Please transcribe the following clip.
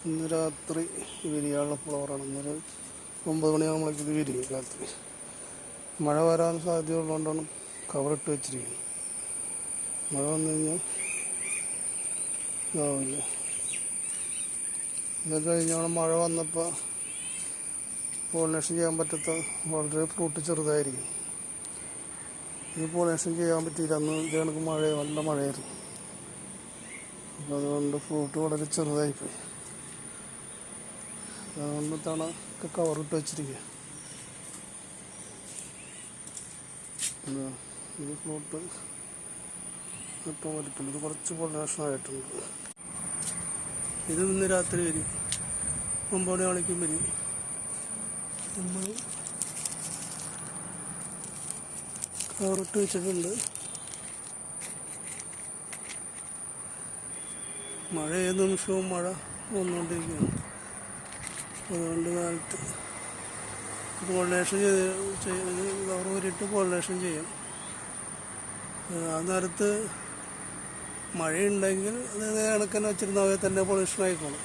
ഇന്ന് രാത്രി വിരിയാനുള്ള ഫ്ലവറാണ്. ഇന്നൊരു 9 മണിയാകുമ്പോഴേക്ക് ഇത് വിരിയും രാത്രി. മഴ വരാൻ സാധ്യതയുള്ളതുകൊണ്ടാണ് കവറിട്ട് വെച്ചിരിക്കുന്നത്. മഴ വന്നു കഴിഞ്ഞാൽ ഇതാവില്ല. ഇതൊക്കെ കഴിഞ്ഞാൽ മഴ വന്നപ്പോൾ പോളിനേഷൻ ചെയ്യാൻ പറ്റാത്ത വളരെ ഫ്രൂട്ട് ചെറുതായിരിക്കും. ഇത് പോളിനേഷൻ ചെയ്യാൻ പറ്റിയില്ല. അന്ന് ഇത് കണക്ക് നല്ല മഴയായിരുന്നു. അപ്പോൾ അതുകൊണ്ട് ഫ്രൂട്ട് വളരെ ചെറുതായിപ്പോയി. അതുകൊണ്ട് ഒക്കെ കവറിട്ട് വെച്ചിരിക്കുക. ഇത് ഫ്രൂട്ട് ഇപ്പം വരത്തില്ല. ഇത് കുറച്ച് പോളിനേഷൻ ആയിട്ടുണ്ട്. ഇത് ഇന്ന് രാത്രി വരും. 9 മണിക്കും വരും. നമ്മൾ കവറിട്ട് വെച്ചിട്ടുണ്ട്. മഴ ഏത് നിമിഷവും മഴ വന്നുകൊണ്ടിരിക്കുകയാണ്. അതുകൊണ്ട് കാലത്ത് പോളിനേഷൻ കവർ വരിട്ട് പോളിനേഷൻ ചെയ്യും. ആ നേരത്ത് മഴയുണ്ടെങ്കിൽ അത് കണക്കന്നെ വെച്ചിരുന്ന അവയെ തന്നെ പോളിനേഷൻ ആയിക്കോളും.